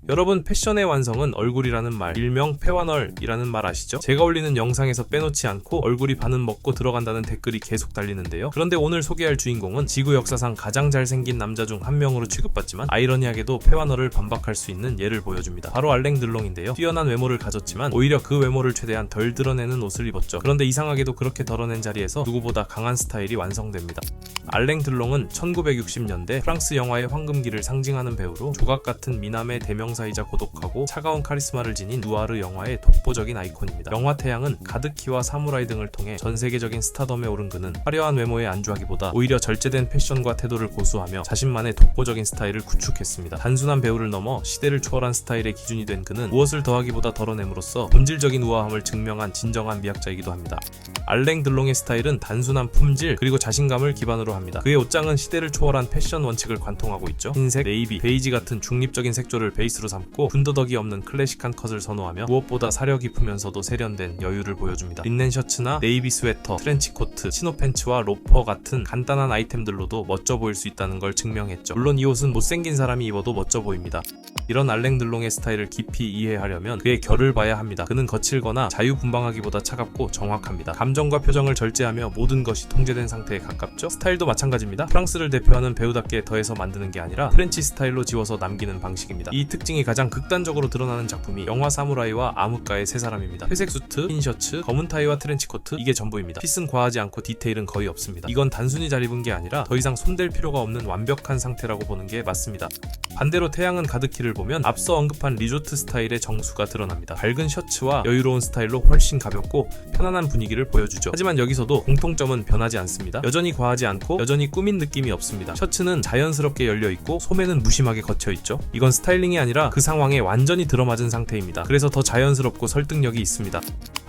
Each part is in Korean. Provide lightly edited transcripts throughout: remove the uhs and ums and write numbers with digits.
여러분, 패션의 완성은 얼굴이라는 말, 일명 패완얼이라는 말 아시죠? 제가 올리는 영상에서 빼놓지 않고 얼굴이 반은 먹고 들어간다는 댓글이 계속 달리는데요. 그런데 오늘 소개할 주인공은 지구 역사상 가장 잘생긴 남자 중 한 명으로 취급받지만 아이러니하게도 패완얼을 반박할 수 있는 예를 보여줍니다. 바로 알랭 들롱인데요. 뛰어난 외모를 가졌지만 오히려 그 외모를 최대한 덜 드러내는 옷을 입었죠. 그런데 이상하게도 그렇게 덜어낸 자리에서 누구보다 강한 스타일이 완성됩니다. 알랭 들롱은 1960년대 프랑스 영화의 황금기를 상징하는 배우로 조각 같은 미남의 대명사이자 고독하고 차가운 카리스마를 지닌 누아르 영화의 독보적인 아이콘입니다. 영화 태양은 가드키와 사무라이 등을 통해 전 세계적인 스타덤에 오른 그는 화려한 외모에 안주하기보다 오히려 절제된 패션과 태도를 고수하며 자신만의 독보적인 스타일을 구축했습니다. 단순한 배우를 넘어 시대를 초월한 스타일의 기준이 된 그는 무엇을 더하기보다 덜어냄으로써 본질적인 우아함을 증명한 진정한 미학자이기도 합니다. 알랭 들롱의 스타일은 단순한 품질 그리고 자신감을 기반으로 합니다. 그의 옷장은 시대를 초월한 패션 원칙을 관통하고 있죠. 흰색, 네이비, 베이지 같은 중립적인 색조를 베이스로 삼고 군더더기 없는 클래식한 컷을 선호하며 무엇보다 사려 깊으면서도 세련된 여유를 보여줍니다. 린넨 셔츠나 네이비 스웨터, 트렌치 코트, 치노 팬츠와 로퍼 같은 간단한 아이템들로도 멋져 보일 수 있다는 걸 증명했죠. 물론 이 옷은 못생긴 사람이 입어도 멋져 보입니다. 이런 알랭 들롱의 스타일을 깊이 이해하려면 그의 결을 봐야 합니다. 그는 거칠거나 자유분방하기보다 차갑고 정확합니다. 감정과 표정을 절제하며 모든 것이 통제된 상태에 가깝죠. 스타일도 마찬가지입니다. 프랑스를 대표하는 배우답게 더해서 만드는 게 아니라 프렌치 스타일로 지워서 남기는 방식입니다. 이 특징이 가장 극단적으로 드러나는 작품이 영화 사무라이와 암흑가의 세 사람입니다. 회색 수트, 흰 셔츠, 검은 타이와 트렌치 코트, 이게 전부입니다. 핏은 과하지 않고 디테일은 거의 없습니다. 이건 단순히 잘 입은 게 아니라 더 이상 손댈 필요가 없는 완벽한 상태라고 보는 게 맞습니다. 반대로 태양은 가드키를 보면 앞서 언급한 리조트 스타일의 정수가 드러납니다. 밝은 셔츠와 여유로운 스타일로 훨씬 가볍고 편안한 분위기를 보여주죠. 하지만 여기서도 공통점은 변하지 않습니다. 여전히 과하지 않고 여전히 꾸민 느낌이 없습니다. 셔츠는 자연스럽게 열려있고 소매는 무심하게 걷혀있죠. 이건 스타일링이 아니라 그 상황에 완전히 들어맞은 상태입니다. 그래서 더 자연스럽고 설득력이 있습니다.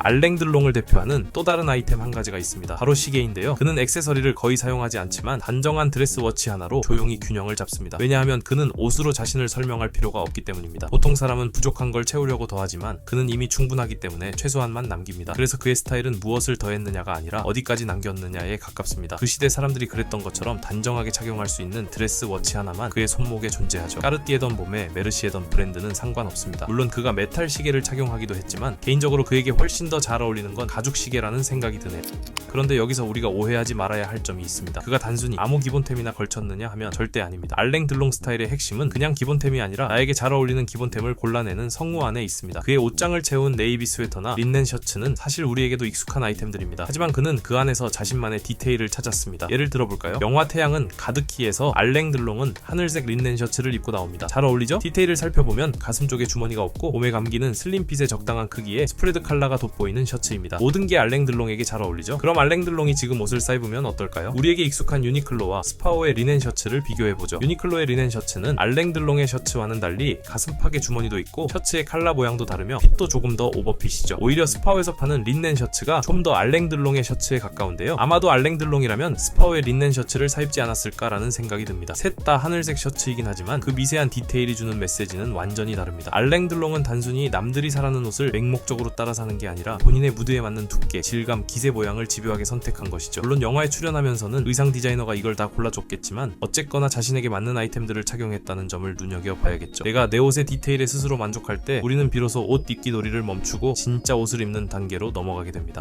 알랭 들롱을 대표하는 또 다른 아이템 한 가지가 있습니다. 바로 시계인데요. 그는 액세서리를 거의 사용하지 않지만 단정한 드레스 워치 하나로 조용히 균형을 잡습니다. 왜냐하면 그는 옷으로 자신을 설명할 필요가 없기 때문입니다. 보통 사람은 부족한 걸 채우려고 더하지만 그는 이미 충분하기 때문에 최소한만 남깁니다. 그래서 그의 스타일은 무엇을 더했느냐가 아니라 어디까지 남겼느냐에 가깝습니다. 그 시대 사람들이 그랬던 것처럼 단정하게 착용할 수 있는 드레스 워치 하나만 그의 손목에 존재하죠. 까르띠에던 몸에 메르시에던 브랜드는 상관없습니다. 물론 그가 메탈 시계를 착용하기도 했지만 개인적으로 그에게 훨씬 더 잘 어울리는 건 가죽 시계라는 생각이 드네요. 그런데 여기서 우리가 오해하지 말아야 할 점이 있습니다. 그가 단순히 아무 기본템이나 걸쳤느냐 하면 절대 아닙니다. 알랭 들롱 스타일의 핵심은 그냥 기본템이 아니라 나에게 잘 어울리는 기본템을 골라내는 성우 안에 있습니다. 그의 옷장을 채운 네이비 스웨터나 린넨 셔츠는 사실 우리에게도 익숙한 아이템들입니다. 하지만 그는 그 안에서 자신만의 디테일을 찾았습니다. 예를 들어볼까요? 영화 태양은 가드키에서 알랭 들롱은 하늘색 린넨 셔츠를 입고 나옵니다. 잘 어울리죠? 디테일을 살펴보면 가슴 쪽에 주머니가 없고 몸에 감기는 슬림핏의 적당한 크기에 스프레드 컬러가 돋보이는 셔츠입니다. 모든 게 알랭 들롱에게 잘 어울리죠? 그럼 알랭 들롱이 지금 옷을 사입으면 어떨까요? 우리에게 익숙한 유니클로와 스파오의 리넨 셔츠를 비교해보죠. 유니클로의 리넨 셔츠는 알랭 들롱의 셔츠와는 달리 가슴팍에 주머니도 있고 셔츠의 컬러 모양도 다르며 핏도 조금 더 오버핏이죠. 오히려 스파오에서 파는 린넨 셔츠가 좀 더 알랭 들롱의 셔츠에 가까운데요. 아마도 알랭 들롱이라면 스파오의 린넨 셔츠를 사입지 않았을까라는 생각이 듭니다. 셋 다 하늘색 셔츠이긴 하지만 그 미세한 디테일이 주는 메시지는 완전히 다릅니다. 알랭 들롱은 단순히 남들이 사라는 옷을 맹목적으로 따라 사는 게 아니라 본인의 무드에 맞는 두께, 질감, 기세 모양을 집요하게 선택한 것이죠. 물론 영화에 출연하면서는 의상 디자이너가 이걸 다 골라줬겠지만 어쨌거나 자신에게 맞는 아이템들을 착용했다는 점을 눈여겨봐야겠죠. 내가 내 옷의 디테일에 스스로 만족할 때 우리는 비로소 옷 입기 놀이를 멈추고 진짜 옷을 입는 단계로 넘어가게 됩니다.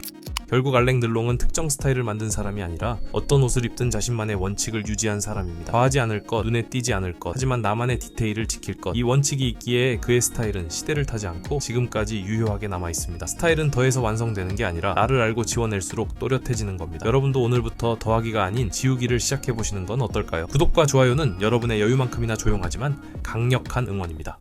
결국 알랭 들롱은 특정 스타일을 만든 사람이 아니라 어떤 옷을 입든 자신만의 원칙을 유지한 사람입니다. 과하지 않을 것, 눈에 띄지 않을 것, 하지만 나만의 디테일을 지킬 것. 이 원칙이 있기에 그의 스타일은 시대를 타지 않고 지금까지 유효하게 남아있습니다. 스타일은 더해서 완성되는 게 아니라 나를 알고 지워낼수록 또렷해지는 겁니다. 여러분도 오늘부터 더하기가 아닌 지우기를 시작해보시는 건 어떨까요? 구독과 좋아요는 여러분의 여유만큼이나 조용하지만 강력한 응원입니다.